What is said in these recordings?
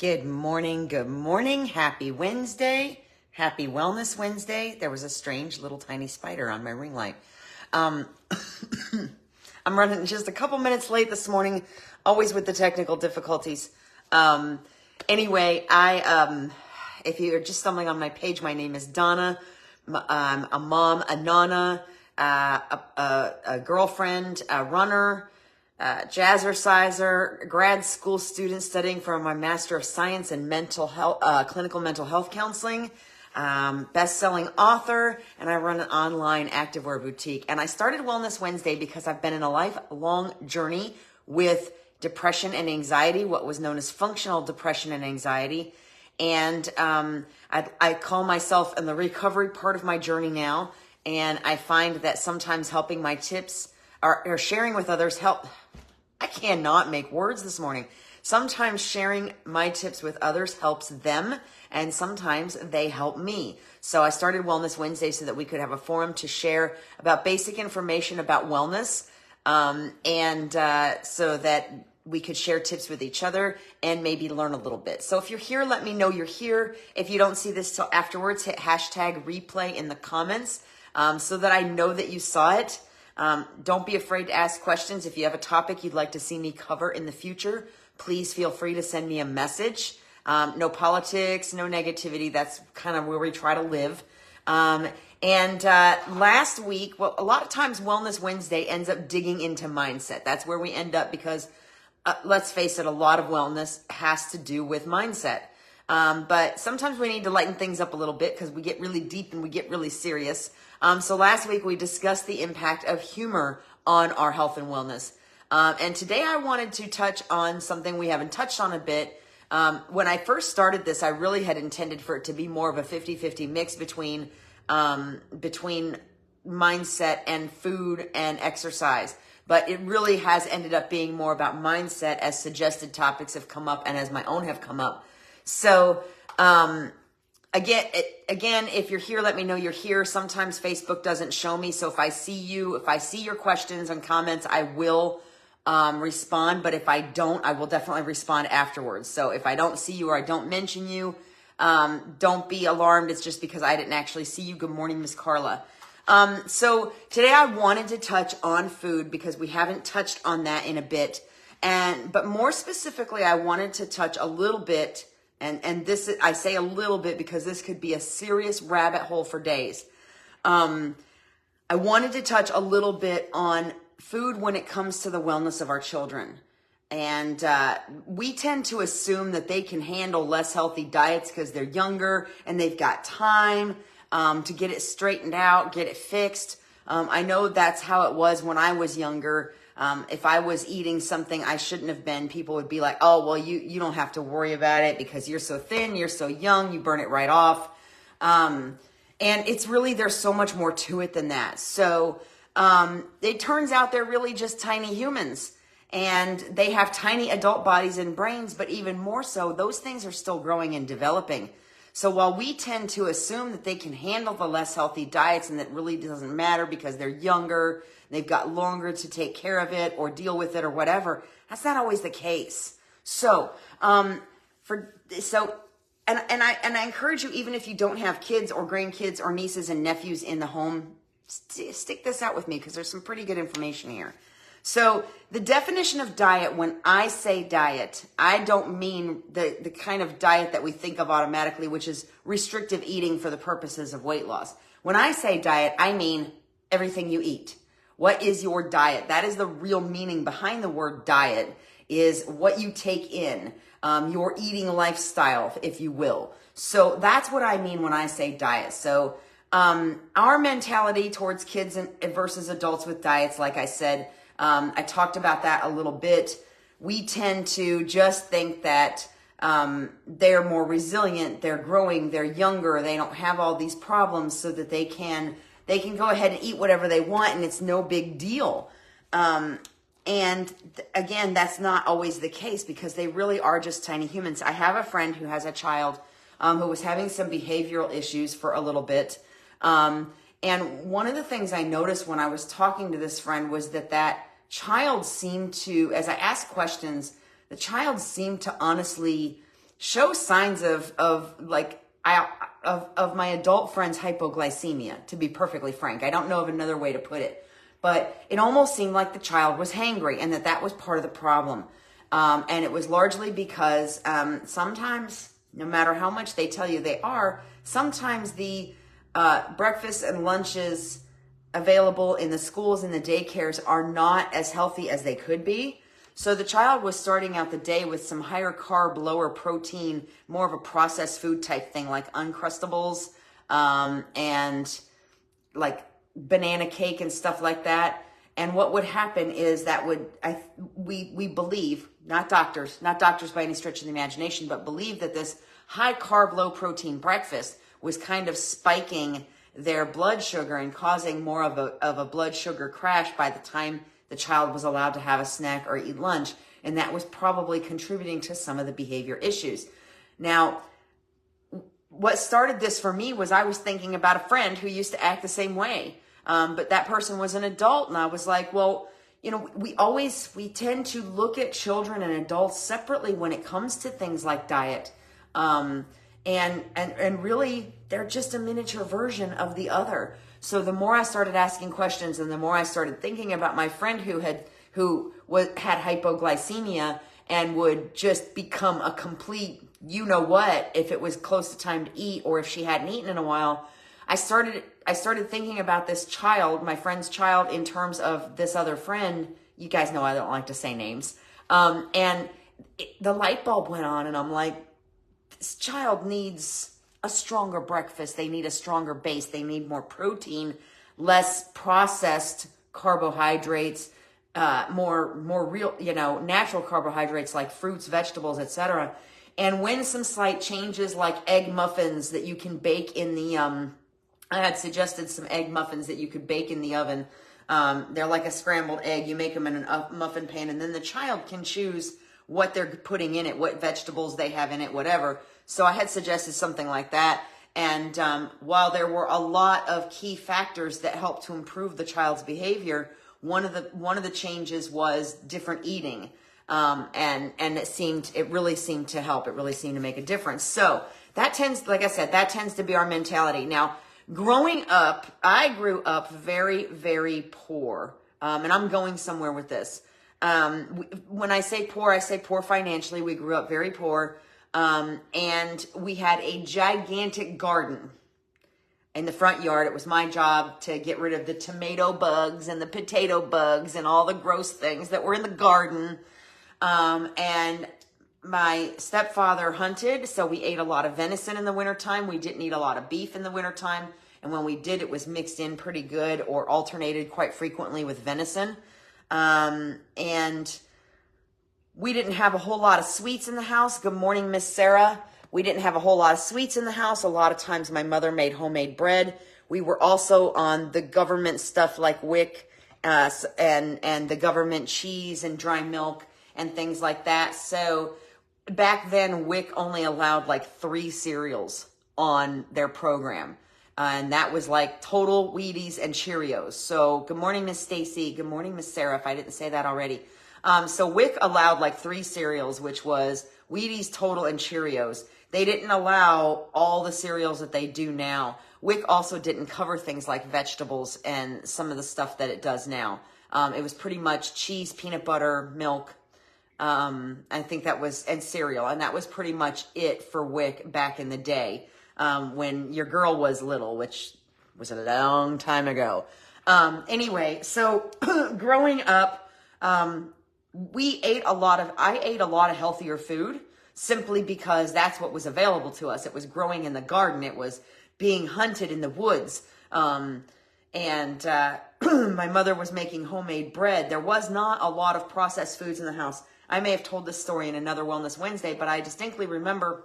Good morning. Good morning. Happy Wednesday. Happy Wellness Wednesday. There was a strange little tiny spider on my ring light. I'm running just a couple minutes late this morning, always with the technical difficulties. Anyway, if you're just stumbling on my page, my name is Donna. I'm a mom, a nana, a girlfriend, a runner, jazzerciser, grad school student studying for my Master of Science in mental health, clinical mental health counseling, best-selling author, and I run an online activewear boutique. And I started Wellness Wednesday because I've been in a lifelong journey with depression and anxiety, what was known as functional depression and anxiety. And I call myself in the recovery part of my journey now, and I find that sometimes helping my tips or sharing with others help. I cannot make words this morning. Sometimes sharing my tips with others helps them, and sometimes they help me. So I started Wellness Wednesday so that we could have a forum to share about basic information about wellness, and so that we could share tips with each other and maybe learn a little bit. So if you're here, let me know you're here. If you don't see this till afterwards, hit hashtag replay in the comments so that I know that you saw it. Don't be afraid to ask questions. If you have a topic you'd like to see me cover in the future, please feel free to send me a message. No politics, no negativity. That's kind of where we try to live. Last week, well, a lot of times Wellness Wednesday ends up digging into mindset. That's where we end up because, let's face it, a lot of wellness has to do with mindset. But sometimes we need to lighten things up a little bit because we get really deep and we get really serious. So last week we discussed the impact of humor on our health and wellness. And today I wanted to touch on something we haven't touched on a bit. When I first started this, I really had intended for it to be more of a 50-50 mix between mindset and food and exercise. But it really has ended up being more about mindset as suggested topics have come up and as my own have come up. So, again, if you're here, let me know you're here. Sometimes Facebook doesn't show me. So if I see your questions and comments, I will respond. But if I don't, I will definitely respond afterwards. So if I don't see you or I don't mention you, don't be alarmed. It's just because I didn't actually see you. Good morning, Miss Carla. So today I wanted to touch on food because we haven't touched on that in a bit. But more specifically, I wanted to touch a little bit. And this, I say a little bit because this could be a serious rabbit hole for days. I wanted to touch a little bit on food when it comes to the wellness of our children. And we tend to assume that they can handle less healthy diets because they're younger and they've got time to get it straightened out, get it fixed. I know that's how it was when I was younger. If I was eating something I shouldn't have been, people would be like, oh, well, you don't have to worry about it because you're so thin, you're so young, you burn it right off. And it's really, there's so much more to it than that. So it turns out they're really just tiny humans and they have tiny adult bodies and brains, but even more so, those things are still growing and developing. So while we tend to assume that they can handle the less healthy diets and that really doesn't matter because they're younger, they've got longer to take care of it or deal with it or whatever, that's not always the case. So, I encourage you, even if you don't have kids or grandkids or nieces and nephews in the home, stick this out with me because there's some pretty good information here. So the definition of diet, when I say diet, I don't mean the kind of diet that we think of automatically, which is restrictive eating for the purposes of weight loss. When I say diet, I mean everything you eat. What is your diet? That is the real meaning behind the word diet, is what you take in, your eating lifestyle, if you will. So that's what I mean when I say diet. So our mentality towards kids versus adults with diets, like I said, I talked about that a little bit. We tend to just think that they're more resilient, they're growing, they're younger, they don't have all these problems so that they can go ahead and eat whatever they want and it's no big deal. Again, that's not always the case because they really are just tiny humans. I have a friend who has a child who was having some behavioral issues for a little bit. And one of the things I noticed when I was talking to this friend was that child seemed to, as I asked questions, the child seemed to honestly show signs of like of my adult friend's hypoglycemia, to be perfectly frank. I don't know of another way to put it, but it almost seemed like the child was hangry, and that was part of the problem. And it was largely because sometimes, no matter how much they tell you they are, sometimes the breakfasts and lunches available in the schools and the daycares are not as healthy as they could be. So the child was starting out the day with some higher carb, lower protein, more of a processed food type thing, like Uncrustables and like banana cake and stuff like that. And what would happen is that we believe, not doctors by any stretch of the imagination, but believe that this high carb, low protein breakfast was kind of spiking their blood sugar and causing more of a blood sugar crash by the time the child was allowed to have a snack or eat lunch. And that was probably contributing to some of the behavior issues. Now, what started this for me was I was thinking about a friend who used to act the same way. But that person was an adult, and I was like, well, you know, we tend to look at children and adults separately when it comes to things like diet. And really, they're just a miniature version of the other. So the more I started asking questions and the more I started thinking about my friend who had hypoglycemia and would just become a complete you-know-what if it was close to time to eat or if she hadn't eaten in a while, I started thinking about this child, my friend's child, in terms of this other friend. You guys know I don't like to say names. The light bulb went on, and I'm like, this child needs a stronger breakfast. They need a stronger base. They need more protein, less processed carbohydrates, more real, natural carbohydrates like fruits, vegetables, etc. And when some slight changes like egg muffins that you can bake in the, I had suggested some egg muffins that you could bake in the oven. They're like a scrambled egg. You make them in a muffin pan, and then the child can choose what they're putting in it, what vegetables they have in it, whatever. So I had suggested something like that. And while there were a lot of key factors that helped to improve the child's behavior, one of the changes was different eating. And it really seemed to help. It really seemed to make a difference. So that tends to be our mentality. Now, growing up, I grew up very, very poor. And I'm going somewhere with this. When I say poor financially. We grew up very poor. And we had a gigantic garden in the front yard. It was my job to get rid of the tomato bugs and the potato bugs and all the gross things that were in the garden. And my stepfather hunted, so we ate a lot of venison in the wintertime. We didn't eat a lot of beef in the wintertime. And when we did, it was mixed in pretty good or alternated quite frequently with venison. And we didn't have a whole lot of sweets in the house. Good morning, Miss Sarah. We didn't have a whole lot of sweets in the house. A lot of times my mother made homemade bread. We were also on the government stuff like WIC and the government cheese and dry milk and things like that. So back then, WIC only allowed like 3 cereals on their program. And that was like Total, Wheaties, and Cheerios. So good morning, Miss Stacy. Good morning, Miss Sarah, if I didn't say that already. So WIC allowed like 3 cereals, which was Wheaties, Total, and Cheerios. They didn't allow all the cereals that they do now. WIC also didn't cover things like vegetables and some of the stuff that it does now. It was pretty much cheese, peanut butter, milk. I think that was, and cereal. And that was pretty much it for WIC back in the day, when your girl was little, which was a long time ago. Anyway, so growing up, I ate a lot of healthier food simply because that's what was available to us. It was growing in the garden. It was being hunted in the woods. My mother was making homemade bread. There was not a lot of processed foods in the house. I may have told this story in another Wellness Wednesday, but I distinctly remember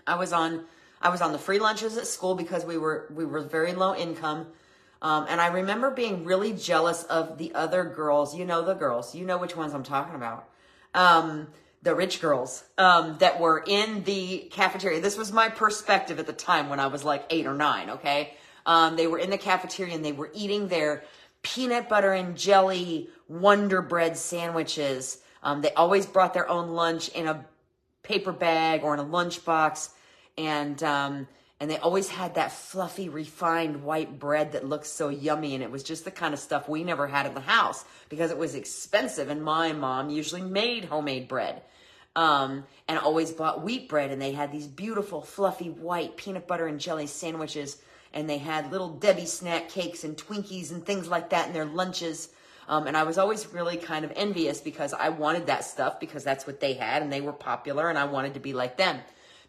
I was on the free lunches at school because we were very low income. And I remember being really jealous of the other girls. You know the girls. You know which ones I'm talking about. The rich girls that were in the cafeteria. This was my perspective at the time when I was like 8 or 9, okay? They were in the cafeteria and they were eating their peanut butter and jelly Wonder Bread sandwiches. They always brought their own lunch in a paper bag or in a lunchbox. And they always had that fluffy, refined white bread that looked so yummy. And it was just the kind of stuff we never had in the house because it was expensive. And my mom usually made homemade bread. And always bought wheat bread. And they had these beautiful, fluffy, white peanut butter and jelly sandwiches. And they had little Debbie snack cakes and Twinkies and things like that in their lunches. And I was always really kind of envious because I wanted that stuff because that's what they had and they were popular and I wanted to be like them.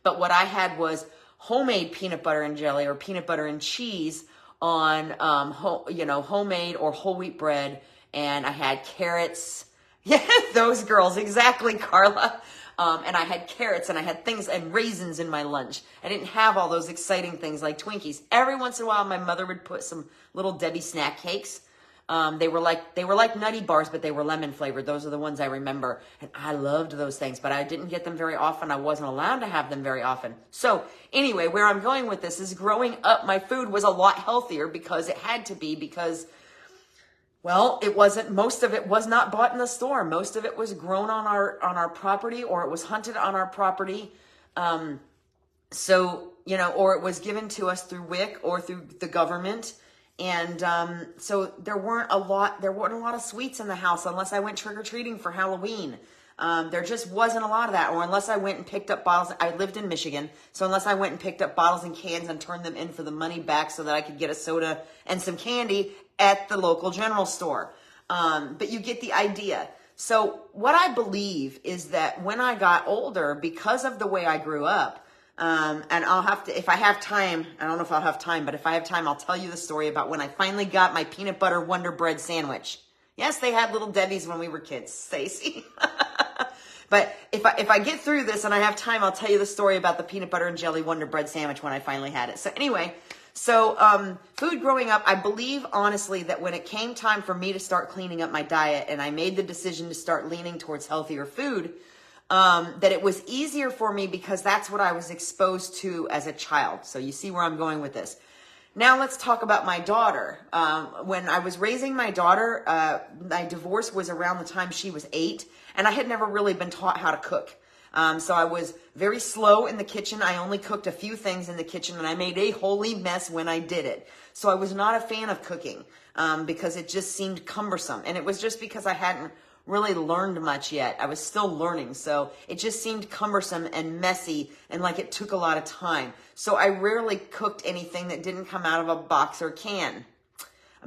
But what I had was homemade peanut butter and jelly or peanut butter and cheese on, homemade or whole wheat bread. And I had carrots. Yeah, those girls. Exactly, Carla. And I had carrots and I had things and raisins in my lunch. I didn't have all those exciting things like Twinkies. Every once in a while, my mother would put some little Debbie snack cakes. They were like Nutty Bars, but they were lemon flavored. Those are the ones I remember. And I loved those things, but I didn't get them very often. I wasn't allowed to have them very often. So anyway, where I'm going with this is growing up, my food was a lot healthier because it had to be because, well, most of it was not bought in the store. Most of it was grown on our property or it was hunted on our property. Or it was given to us through WIC or through the government. And so there weren't a lot of sweets in the house unless I went trick-or-treating for Halloween. There just wasn't a lot of that. Or unless I went and picked up bottles. I lived in Michigan. So unless I went and picked up bottles and cans and turned them in for the money back so that I could get a soda and some candy at the local general store. But you get the idea. So what I believe is that when I got older, because of the way I grew up, and I'll have to, if I have time, I don't know if I'll have time, but if I have time, I'll tell you the story about when I finally got my peanut butter Wonder Bread sandwich. Yes, they had little Debbie's when we were kids, Stacy. But if I get through this and I have time, I'll tell you the story about the peanut butter and jelly Wonder Bread sandwich when I finally had it. So anyway, food growing up, I believe honestly that when it came time for me to start cleaning up my diet and I made the decision to start leaning towards healthier food, that it was easier for me because that's what I was exposed to as a child. So you see where I'm going with this. Now let's talk about my daughter. When I was raising my daughter, my divorce was around the time she was 8, and I had never really been taught how to cook. So I was very slow in the kitchen. I only cooked a few things in the kitchen, and I made a holy mess when I did it. So I was not a fan of cooking because it just seemed cumbersome. And it was just because I hadn't really learned much yet. I was still learning. So it just seemed cumbersome and messy and like it took a lot of time. So I rarely cooked anything that didn't come out of a box or can.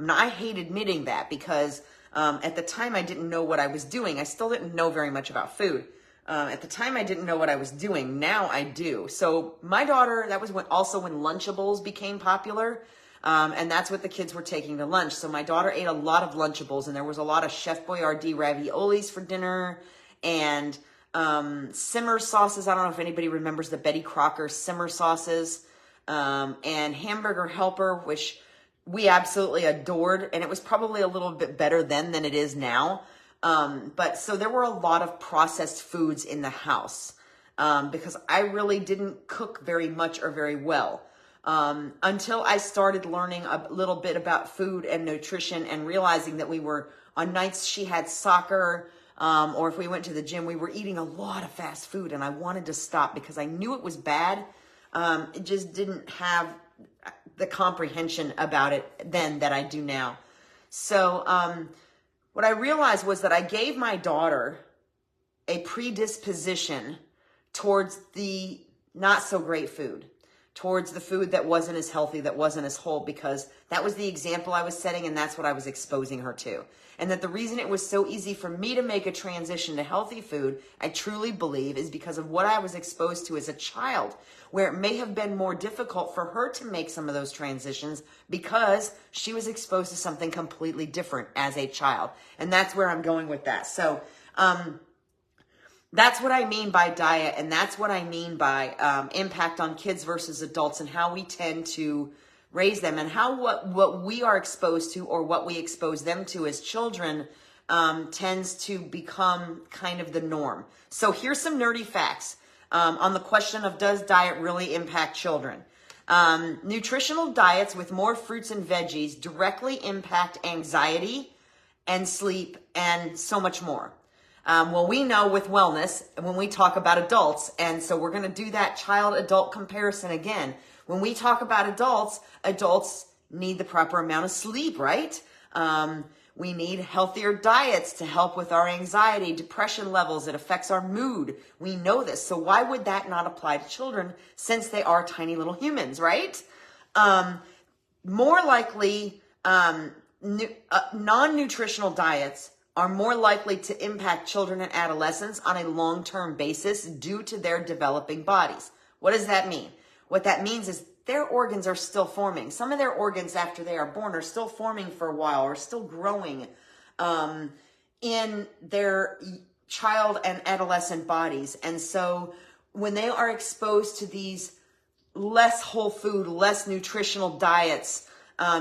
I hate admitting that because at the time I didn't know what I was doing. I still didn't know very much about food. At the time I didn't know what I was doing. Now I do. So my daughter, that was when Lunchables became popular. And that's what the kids were taking to lunch. So my daughter ate a lot of Lunchables, and there was a lot of Chef Boyardee raviolis for dinner and simmer sauces. I don't know if anybody remembers the Betty Crocker simmer sauces, and Hamburger Helper, which we absolutely adored. And it was probably a little bit better then than it is now. But so there were a lot of processed foods in the house because I really didn't cook very much or very well. Until I started learning a little bit about food and nutrition and realizing that we were, on nights she had soccer, or if we went to the gym, we were eating a lot of fast food and I wanted to stop because I knew it was bad. It just didn't have the comprehension about it then that I do now. So, what I realized was that I gave my daughter a predisposition towards the not so great food, towards the food that wasn't as healthy, that wasn't as whole, because that was the example I was setting and that's what I was exposing her to. And that the reason it was so easy for me to make a transition to healthy food, I truly believe, is because of what I was exposed to as a child, where it may have been more difficult for her to make some of those transitions because she was exposed to something completely different as a child. And that's where I'm going with that. So, that's what I mean by diet, and that's what I mean by impact on kids versus adults and how we tend to raise them and how what we are exposed to or what we expose them to as children tends to become kind of the norm. So here's some nerdy facts on the question of does diet really impact children? Nutritional diets with more fruits and veggies directly impact anxiety and sleep and so much more. Well, we know with wellness when we talk about adults, and so we're going to do that child-adult comparison again. When we talk about adults, adults need the proper amount of sleep, right? We need healthier diets to help with our anxiety, depression levels. It affects our mood. We know this. So why would that not apply to children since they are tiny little humans, right? More likely, non-nutritional diets are more likely to impact children and adolescents on a long-term basis due to their developing bodies. What does that mean? What that means is their organs are still forming. Some of their organs after they are born are still forming for a while or still growing in their child and adolescent bodies. And so when they are exposed to these less whole food, less nutritional diets,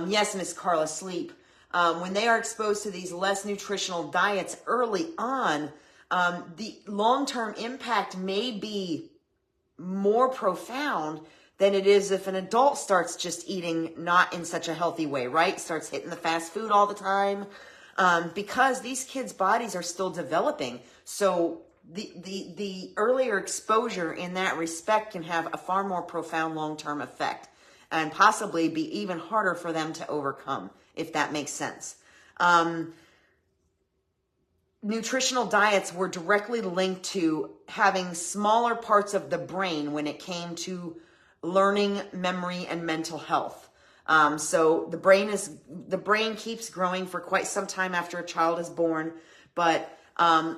yes, Miss Carla, sleep. When they are exposed to these less nutritional diets early on, the long-term impact may be more profound than it is if an adult starts just eating not in such a healthy way, right? Starts hitting the fast food all the time, because these kids' bodies are still developing. So the earlier exposure in that respect can have a far more profound long-term effect and possibly be even harder for them to overcome, if that makes sense. Nutritional diets were directly linked to having smaller parts of the brain when it came to learning, memory, and mental health. So the brain keeps growing for quite some time after a child is born, but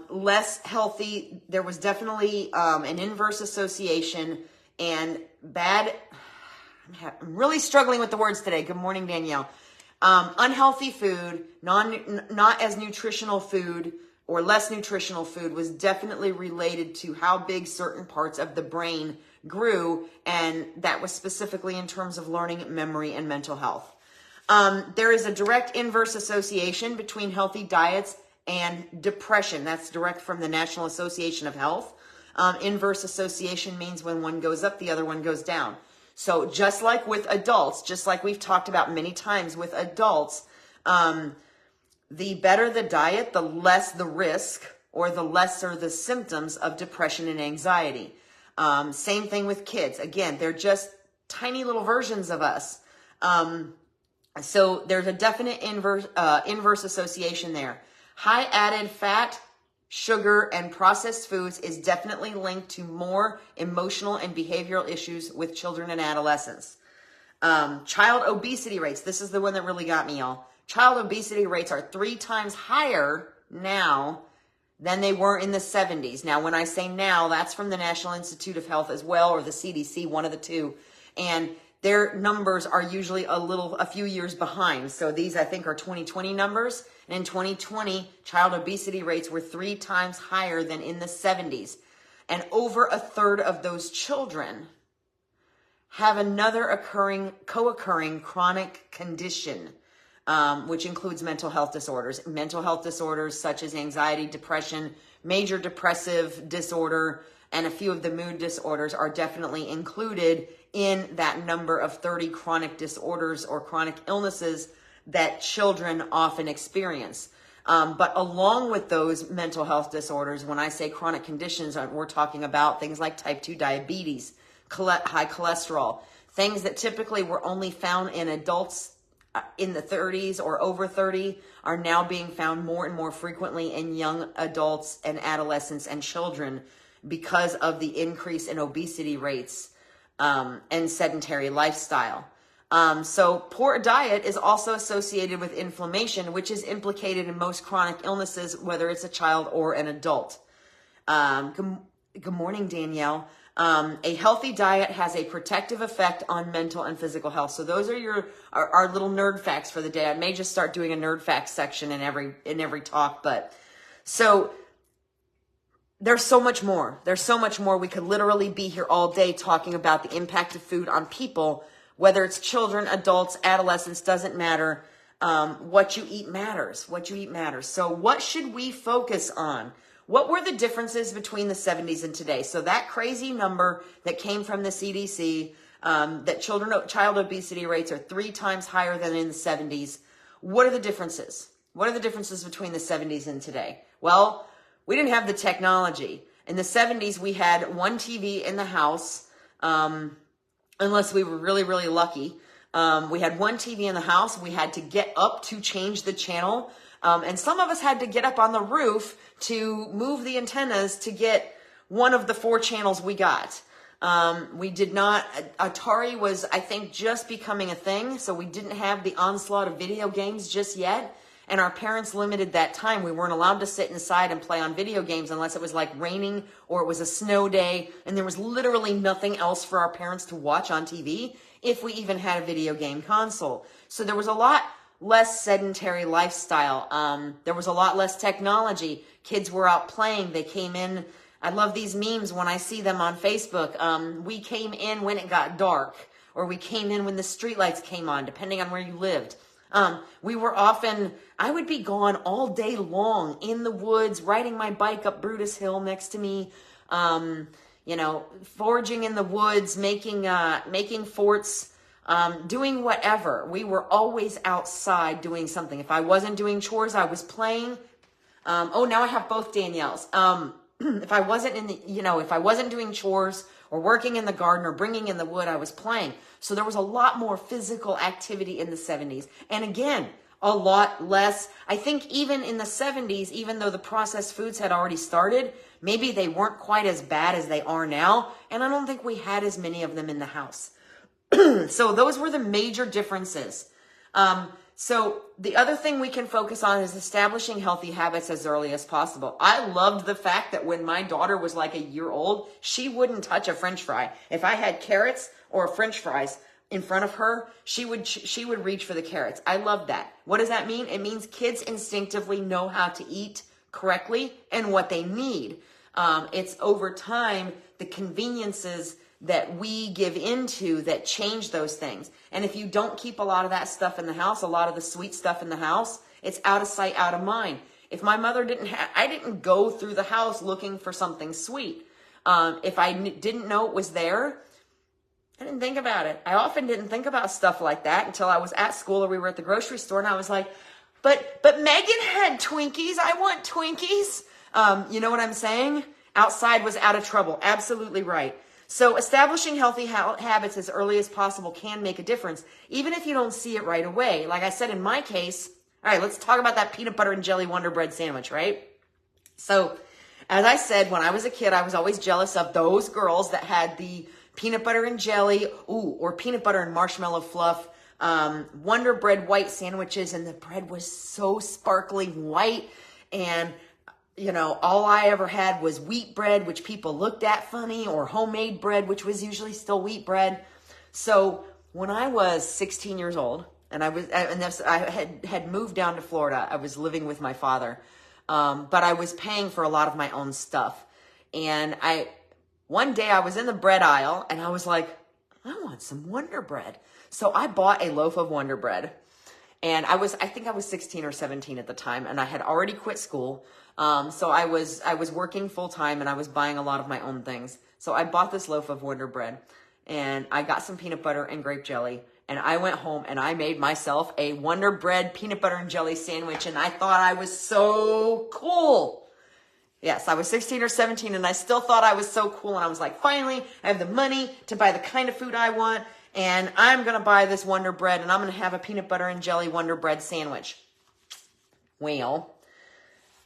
less healthy. There was definitely an inverse association and bad. I'm really struggling with the words today. Good morning, Danielle. Unhealthy food, not as nutritional food or less nutritional food was definitely related to how big certain parts of the brain grew, and that was specifically in terms of learning, memory, and mental health. There is a direct inverse association between healthy diets and depression. That's direct from the National Association of Health. Inverse association means when one goes up, the other one goes down. So just like with adults, just like we've talked about many times with adults, the better the diet, the less the risk or the lesser the symptoms of depression and anxiety. Same thing with kids. Again, they're just tiny little versions of us. So there's a definite inverse association there. High added fat, sugar, and processed foods is definitely linked to more emotional and behavioral issues with children and adolescents. Child obesity rates. This is the one that really got me, y'all. Child obesity rates are 3 times higher now than they were in the 70s. Now, when I say now, that's from the National Institute of Health as well, or the CDC, one of the two. And their numbers are usually a few years behind. So these, I think, are 2020 numbers. And in 2020, child obesity rates were 3 times higher than in the 70s. And over a third of those children have another co-occurring chronic condition, which includes mental health disorders. Mental health disorders such as anxiety, depression, major depressive disorder, and a few of the mood disorders are definitely included in that number of 30 chronic disorders or chronic illnesses that children often experience. But along with those mental health disorders, when I say chronic conditions, we're talking about things like type 2 diabetes, high cholesterol, things that typically were only found in adults in the 30s or over 30 are now being found more and more frequently in young adults and adolescents and children because of the increase in obesity rates and sedentary lifestyle. So poor diet is also associated with inflammation, which is implicated in most chronic illnesses, whether it's a child or an adult. Good morning, Danielle. A healthy diet has a protective effect on mental and physical health. So those are our little nerd facts for the day. I may just start doing a nerd facts section in every talk, but so there's so much more. There's so much more. We could literally be here all day talking about the impact of food on people, whether it's children, adults, adolescents, doesn't matter. What you eat matters. What you eat matters. So what should we focus on? What were the differences between the 70s and today? So that crazy number that came from the CDC, that child obesity rates are 3 times higher than in the 70s. What are the differences? What are the differences between the 70s and today? Well, we didn't have the technology. In the 70s, we had one TV in the house, unless we were really, really lucky. We had one TV in the house. We had to get up to change the channel. And some of us had to get up on the roof to move the antennas to get one of the 4 channels we got. We did not, Atari was, I think, just becoming a thing. So we didn't have the onslaught of video games just yet. And our parents limited that time. We weren't allowed to sit inside and play on video games unless it was like raining or it was a snow day. And there was literally nothing else for our parents to watch on TV if we even had a video game console. So there was a lot less sedentary lifestyle. There was a lot less technology. Kids were out playing. They came in. I love these memes when I see them on Facebook. We came in when it got dark, or we came in when the streetlights came on, depending on where you lived. We were often, I would be gone all day long in the woods, riding my bike up Brutus Hill next to me, foraging in the woods, making forts, doing whatever. We were always outside doing something. If I wasn't doing chores, I was playing. Now I have both Danielles. If I wasn't doing chores or working in the garden or bringing in the wood, I was playing. So there was a lot more physical activity in the 70s. And again, a lot less. I think even in the 70s, even though the processed foods had already started, maybe they weren't quite as bad as they are now. And I don't think we had as many of them in the house. So those were the major differences. So the other thing we can focus on is establishing healthy habits as early as possible. I loved the fact that when my daughter was like a year old, she wouldn't touch a French fry. If I had carrots or French fries in front of her, she would reach for the carrots. I love that. What does that mean? It means kids instinctively know how to eat correctly and what they need. It's over time, the conveniences that we give into that change those things. And if you don't keep a lot of that stuff in the house, a lot of the sweet stuff in the house, it's out of sight, out of mind. If my mother I didn't go through the house looking for something sweet. If I didn't know it was there, I didn't think about it. I often didn't think about stuff like that until I was at school or we were at the grocery store and I was like, but Megan had Twinkies. I want Twinkies. You know what I'm saying? Outside was out of trouble. Absolutely right. So establishing healthy habits as early as possible can make a difference, even if you don't see it right away. Like I said, in my case, all right, let's talk about that peanut butter and jelly Wonder Bread sandwich, right? So as I said, when I was a kid, I was always jealous of those girls that had the peanut butter and jelly, or peanut butter and marshmallow fluff, Wonder Bread white sandwiches, and the bread was so sparkly white. And all I ever had was wheat bread, which people looked at funny, or homemade bread, which was usually still wheat bread. So when I was 16 years old, and I had moved down to Florida, I was living with my father, but I was paying for a lot of my own stuff. And one day I was in the bread aisle, and I was like, I want some Wonder Bread. So I bought a loaf of Wonder Bread. And I think I was 16 or 17 at the time, and I had already quit school. So I was working full time and I was buying a lot of my own things. So I bought this loaf of Wonder Bread and I got some peanut butter and grape jelly, and I went home and I made myself a Wonder Bread peanut butter and jelly sandwich, and I thought I was so cool. Yes, I was 16 or 17 and I still thought I was so cool, and I was like, finally, I have the money to buy the kind of food I want, and I'm going to buy this Wonder Bread and I'm going to have a peanut butter and jelly Wonder Bread sandwich. Well,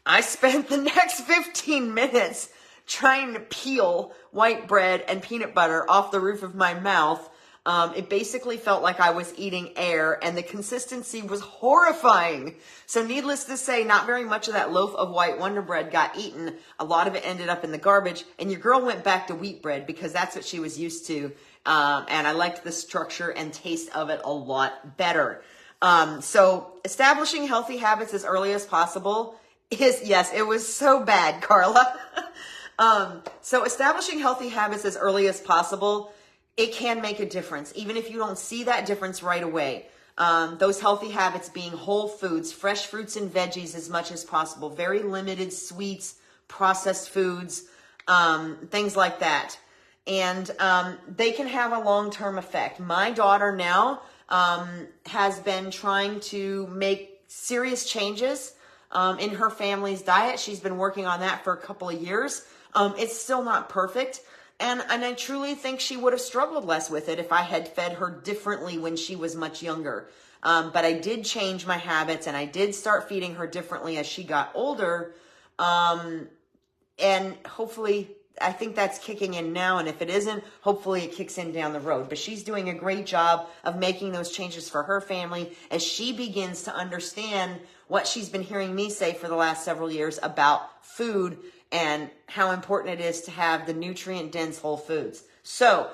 I spent the next 15 minutes trying to peel white bread and peanut butter off the roof of my mouth. It basically felt like I was eating air, and the consistency was horrifying. So needless to say, not very much of that loaf of white Wonder Bread got eaten. A lot of it ended up in the garbage, and your girl went back to wheat bread because that's what she was used to. And I liked the structure and taste of it a lot better. So establishing healthy habits as early as possible it was so bad, Carla. So establishing healthy habits as early as possible, it can make a difference, even if you don't see that difference right away. Those healthy habits being whole foods, fresh fruits and veggies as much as possible, very limited sweets, processed foods, things like that. And they can have a long-term effect. My daughter now has been trying to make serious changes in her family's diet. She's been working on that for a couple of years. It's still not perfect. And I truly think she would have struggled less with it if I had fed her differently when she was much younger. But I did change my habits, and I did start feeding her differently as she got older. And hopefully, I think that's kicking in now. And if it isn't, hopefully it kicks in down the road. But she's doing a great job of making those changes for her family as she begins to understand what she's been hearing me say for the last several years about food and how important it is to have the nutrient-dense whole foods. So,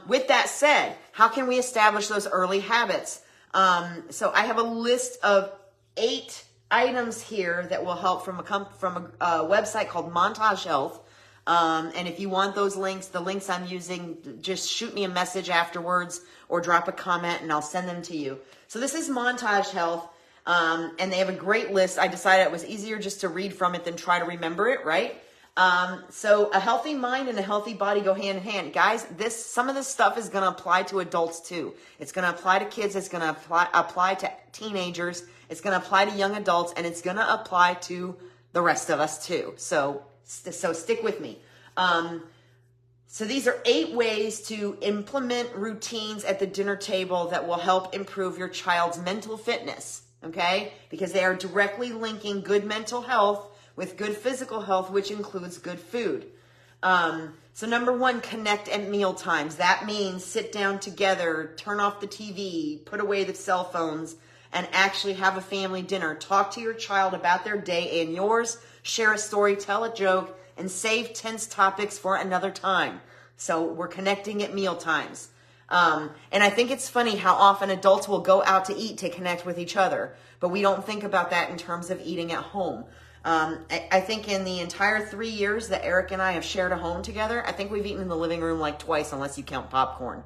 with that said, how can we establish those early habits? So I have a list of 8 items here that will help from a website called Montage Health. And if you want those links, the links I'm using, just shoot me a message afterwards or drop a comment and I'll send them to you. So this is Montage Health. And they have a great list. I decided it was easier just to read from it than try to remember it, right? So a healthy mind and a healthy body go hand in hand. Guys, some of this stuff is going to apply to adults too. It's going to apply to kids. It's going to apply to teenagers. It's going to apply to young adults, and it's going to apply to the rest of us too. So stick with me. So these are 8 ways to implement routines at the dinner table that will help improve your child's mental fitness. Okay? Because they are directly linking good mental health with good physical health, which includes good food. So number 1, connect at meal times. That means sit down together, turn off the TV, put away the cell phones, and actually have a family dinner. Talk to your child about their day and yours. Share a story, tell a joke, and save tense topics for another time. So we're connecting at meal times. And I think it's funny how often adults will go out to eat to connect with each other, but we don't think about that in terms of eating at home. I think in the entire 3 years that Eric and I have shared a home together, I think we've eaten in the living room like twice, unless you count popcorn.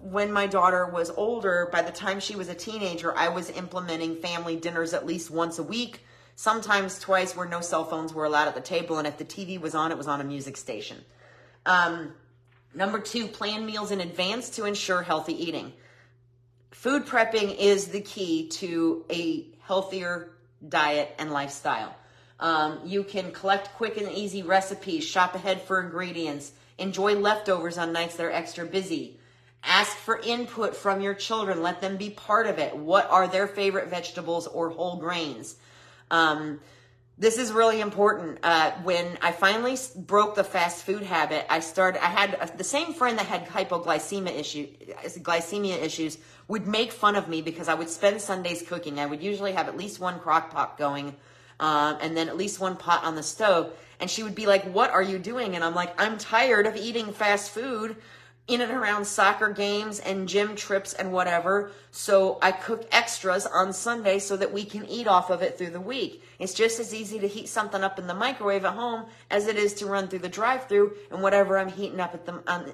When my daughter was older, by the time she was a teenager, I was implementing family dinners at least once a week, sometimes twice, where no cell phones were allowed at the table. And if the TV was on, it was on a music station. Number 2, plan meals in advance to ensure healthy eating. Food prepping is the key to a healthier diet and lifestyle. You can collect quick and easy recipes, shop ahead for ingredients, enjoy leftovers on nights that are extra busy. Ask for input from your children. Let them be part of it. What are their favorite vegetables or whole grains? This is really important. When I finally broke the fast food habit, I had the same friend that had glycemia issues would make fun of me because I would spend Sundays cooking. I would usually have at least one crock pot going, and then at least one pot on the stove. And she would be like, "What are you doing?" And I'm like, "I'm tired of eating fast food in and around soccer games and gym trips and whatever. So I cook extras on Sunday so that we can eat off of it through the week. It's just as easy to heat something up in the microwave at home as it is to run through the drive-thru, and whatever I'm heating up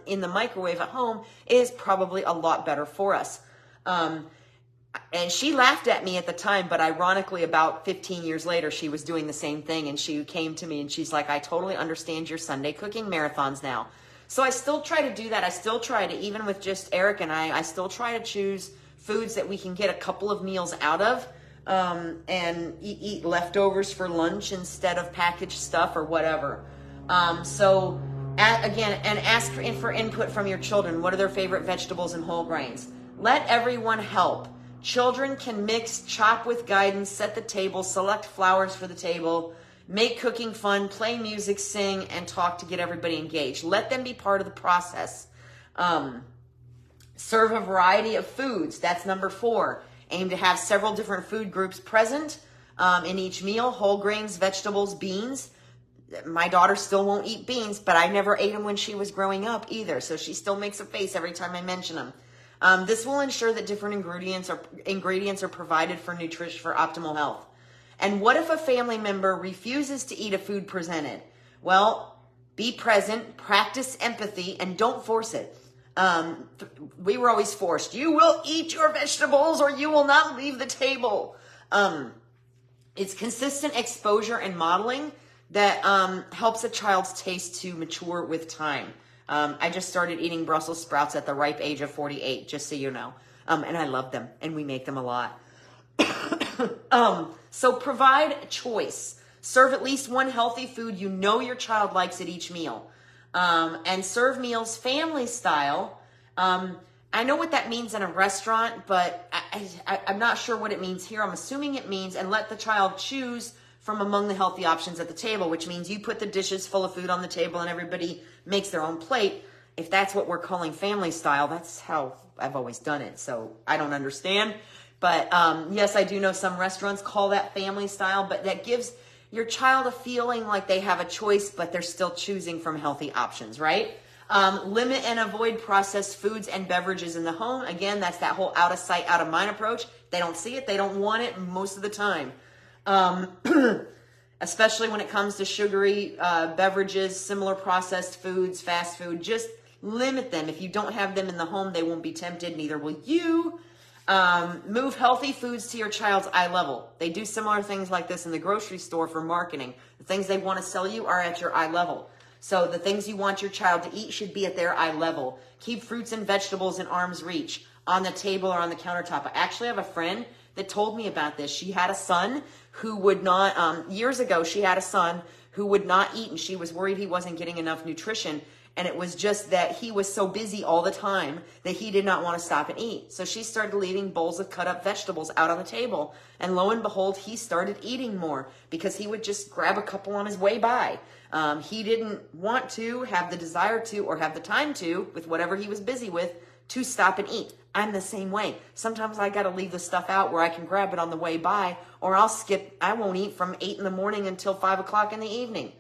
in the microwave at home is probably a lot better for us." And she laughed at me at the time, but ironically, about 15 years later, she was doing the same thing, and she came to me and she's like, "I totally understand your Sunday cooking marathons now." So I still try to do that. I still try to, even with just Eric and I still try to choose foods that we can get a couple of meals out of, and eat leftovers for lunch instead of packaged stuff or whatever. Again, ask for input from your children. What are their favorite vegetables and whole grains? Let everyone help. Children can mix, chop with guidance, set the table, select flowers for the table, make cooking fun, play music, sing, and talk to get everybody engaged. Let them be part of the process. Serve a variety of foods. That's number 4. Aim to have several different food groups present in each meal: whole grains, vegetables, beans. My daughter still won't eat beans, but I never ate them when she was growing up either, so she still makes a face every time I mention them. This will ensure that different ingredients are provided for nutrition for optimal health. And what if a family member refuses to eat a food presented? Well, be present, practice empathy, and don't force it. We were always forced. You will eat your vegetables or you will not leave the table. It's consistent exposure and modeling that helps a child's taste to mature with time. I just started eating Brussels sprouts at the ripe age of 48, just so you know. And I love them, and we make them a lot. So provide choice. Serve at least one healthy food you know your child likes at each meal. And serve meals family style. I know what that means in a restaurant, but I'm not sure what it means here. I'm assuming it means, and let the child choose from among the healthy options at the table, which means you put the dishes full of food on the table and everybody makes their own plate. If that's what we're calling family style, that's how I've always done it. So I don't understand. But yes, I do know some restaurants call that family style, but that gives your child a feeling like they have a choice, but they're still choosing from healthy options, right? Limit and avoid processed foods and beverages in the home. Again, that's that whole out of sight, out of mind approach. They don't see it. They don't want it most of the time. Especially when it comes to sugary beverages, similar processed foods, fast food. Just limit them. If you don't have them in the home, they won't be tempted. Neither will you. Move healthy foods to your child's eye level. They do similar things like this in the grocery store for marketing. The things they want to sell you are at your eye level. So the things you want your child to eat should be at their eye level. Keep fruits and vegetables in arm's reach on the table or on the countertop. I actually have a friend that told me about this. She had a son who would not, years ago, she had a son who would not eat, and she was worried he wasn't getting enough nutrition. And it was just that he was so busy all the time that he did not want to stop and eat. So she started leaving bowls of cut up vegetables out on the table. And lo and behold, he started eating more because he would just grab a couple on his way by. He didn't want to, have the desire to, or have the time to, with whatever he was busy with, to stop and eat. I'm the same way. Sometimes I got to leave the stuff out where I can grab it on the way by, or I'll skip. I won't eat from 8 in the morning until 5 o'clock in the evening.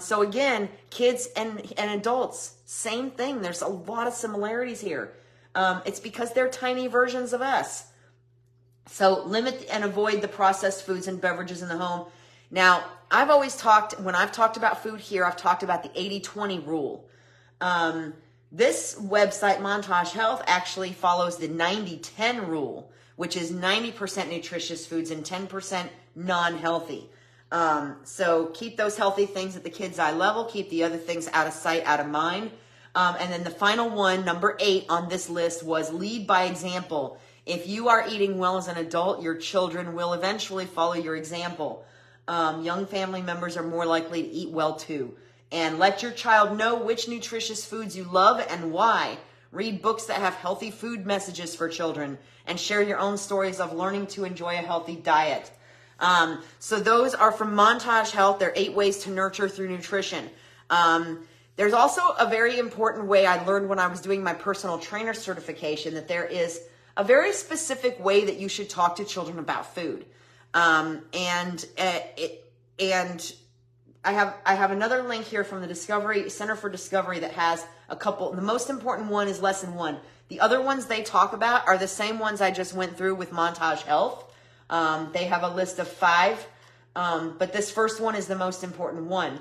So again, kids and adults, same thing. There's a lot of similarities here. It's because they're tiny versions of us. So limit and avoid the processed foods and beverages in the home. Now, I've always talked, when I've talked about food here, I've talked about the 80-20 rule. This website, Montage Health, actually follows the 90-10 rule, which is 90% nutritious foods and 10% non-healthy. So keep those healthy things at the kid's eye level. Keep the other things out of sight, out of mind. And then the final one, number 8 on this list, was lead by example. If you are eating well as an adult, your children will eventually follow your example. Young family members are more likely to eat well too. And let your child know which nutritious foods you love and why. Read books that have healthy food messages for children and share your own stories of learning to enjoy a healthy diet. So those are from Montage Health. They're 8 ways to nurture through nutrition. There's also a very important way I learned when I was doing my personal trainer certification, that there is a very specific way that you should talk to children about food. And I have another link here from the Discovery Center for Discovery that has a couple. The most important one is lesson 1. The other ones they talk about are the same ones I just went through with Montage Health. They have a list of 5, but this first one is the most important one.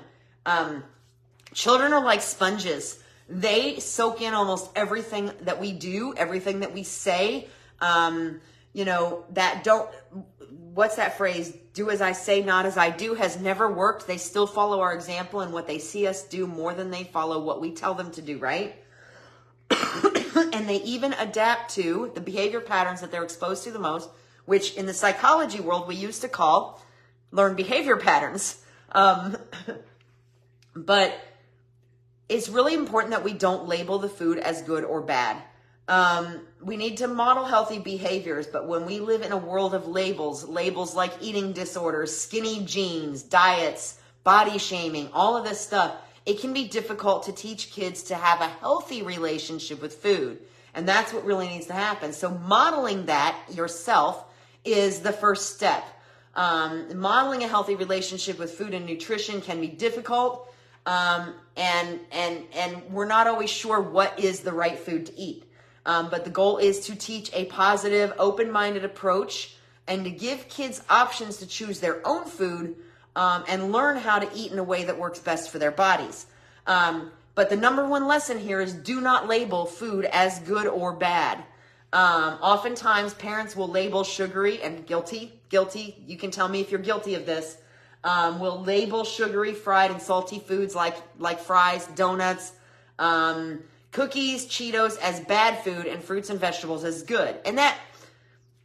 Children are like sponges. They soak in almost everything that we do, everything that we say. What's that phrase? Do as I say, not as I do, has never worked. They still follow our example and what they see us do more than they follow what we tell them to do, right? And they even adapt to the behavior patterns that they're exposed to the most, which in the psychology world we used to call learned behavior patterns. But it's really important that we don't label the food as good or bad. We need to model healthy behaviors, but when we live in a world of labels like eating disorders, skinny jeans, diets, body shaming, all of this stuff, it can be difficult to teach kids to have a healthy relationship with food. And that's what really needs to happen. So modeling that yourself is the first step. Modeling a healthy relationship with food and nutrition can be difficult. And we're not always sure what is the right food to eat. But the goal is to teach a positive, open-minded approach and to give kids options to choose their own food and learn how to eat in a way that works best for their bodies. But the number one lesson here is do not label food as good or bad. Oftentimes, parents will label sugary and guilty. You can tell me if you're guilty of this. Will label sugary, fried, and salty foods like fries, donuts, cookies, Cheetos as bad food, and fruits and vegetables as good. And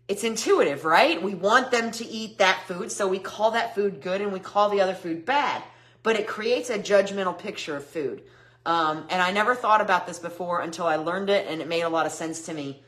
it's intuitive, right? We want them to eat that food, so we call that food good and we call the other food bad. But it creates a judgmental picture of food. And I never thought about this before until I learned it, and it made a lot of sense to me.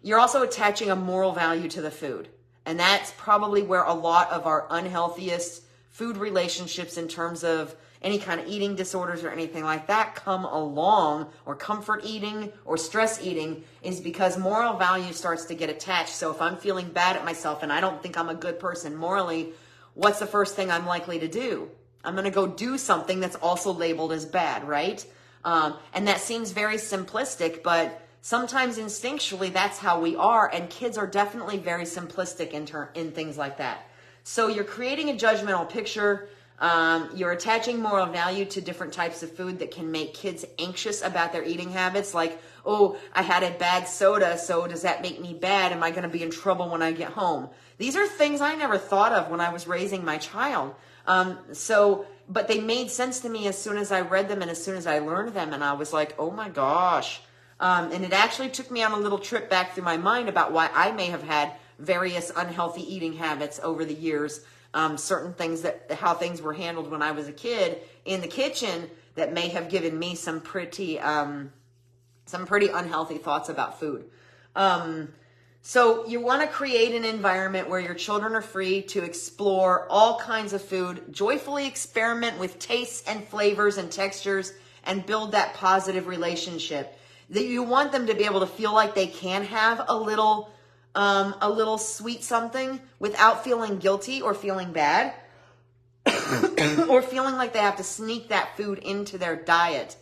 You're also attaching a moral value to the food. And that's probably where a lot of our unhealthiest food relationships in terms of any kind of eating disorders or anything like that come along, or comfort eating or stress eating, is because moral value starts to get attached. So if I'm feeling bad at myself and I don't think I'm a good person morally, what's the first thing I'm likely to do? I'm going to go do something that's also labeled as bad, right? And that seems very simplistic, but sometimes instinctually that's how we are. And kids are definitely very simplistic in things like that. So you're creating a judgmental picture. You're attaching moral value to different types of food that can make kids anxious about their eating habits. Like, oh, I had a bad soda, so does that make me bad? Am I going to be in trouble when I get home? These are things I never thought of when I was raising my child. But they made sense to me as soon as I read them and as soon as I learned them. And I was like, oh my gosh. And it actually took me on a little trip back through my mind about why I may have had various unhealthy eating habits over the years. Certain things how things were handled when I was a kid in the kitchen that may have given me some pretty unhealthy thoughts about food. So you want to create an environment where your children are free to explore all kinds of food, joyfully experiment with tastes and flavors and textures, and build that positive relationship. That you want them to be able to feel like they can have a little sweet something without feeling guilty or feeling bad or feeling like they have to sneak that food into their diet.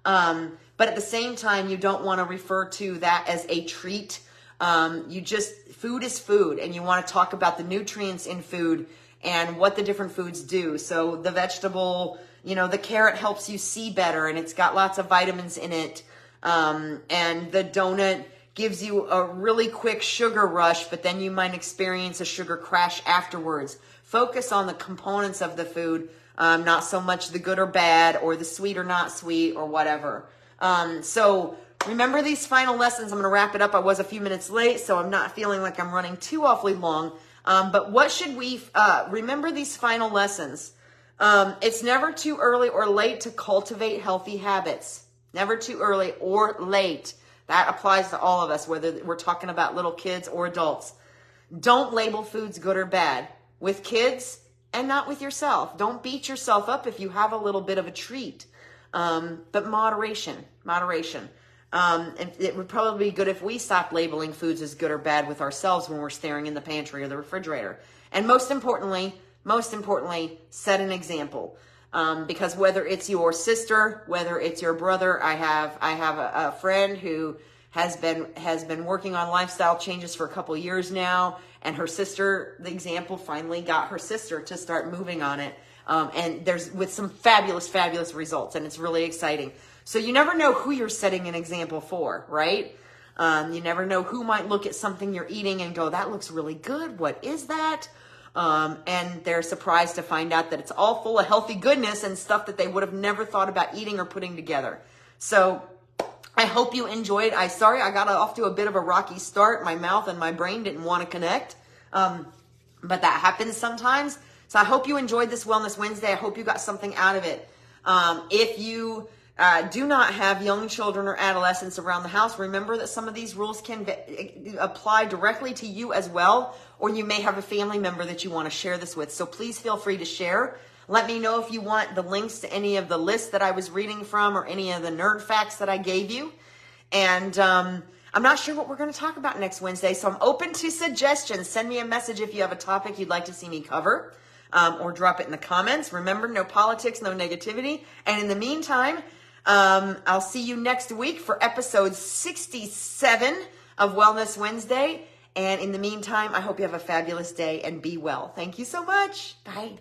But at the same time, you don't want to refer to that as a treat. Food is food, and you want to talk about the nutrients in food and what the different foods do. So the vegetable, the carrot helps you see better, and it's got lots of vitamins in it. And the donut gives you a really quick sugar rush, but then you might experience a sugar crash afterwards. Focus on the components of the food, not so much the good or bad or the sweet or not sweet or whatever. So remember these final lessons. I'm going to wrap it up. I was a few minutes late, so I'm not feeling like I'm running too awfully long. But what should we remember these final lessons? It's never too early or late to cultivate healthy habits. Never too early or late. That applies to all of us, whether we're talking about little kids or adults. Don't label foods good or bad with kids and not with yourself. Don't beat yourself up if you have a little bit of a treat. But moderation. And it would probably be good if we stopped labeling foods as good or bad with ourselves when we're staring in the pantry or the refrigerator. And most importantly, set an example. Because whether it's your sister, whether it's your brother, I have a friend who has been working on lifestyle changes for a couple years now, and her sister, the example, finally got her sister to start moving on it. And there's with some fabulous results, and it's really exciting. So you never know who you're setting an example for, right? You never know who might look at something you're eating and go, that looks really good. What is that? And they're surprised to find out that it's all full of healthy goodness and stuff that they would have never thought about eating or putting together. So I hope you enjoyed. Sorry I got off to a bit of a rocky start. My mouth and my brain didn't want to connect. But that happens sometimes. So I hope you enjoyed this Wellness Wednesday. I hope you got something out of it. If you do not have young children or adolescents around the house, remember that some of these rules can apply directly to you as well, or you may have a family member that you want to share this with. So please feel free to share. Let me know if you want the links to any of the lists that I was reading from or any of the nerd facts that I gave you. And I'm not sure what we're going to talk about next Wednesday, so I'm open to suggestions. Send me a message if you have a topic you'd like to see me cover, or drop it in the comments. Remember, no politics, no negativity. And in the meantime, I'll see you next week for episode 67 of Wellness Wednesday. And in the meantime, I hope you have a fabulous day and be well. Thank you so much. Bye.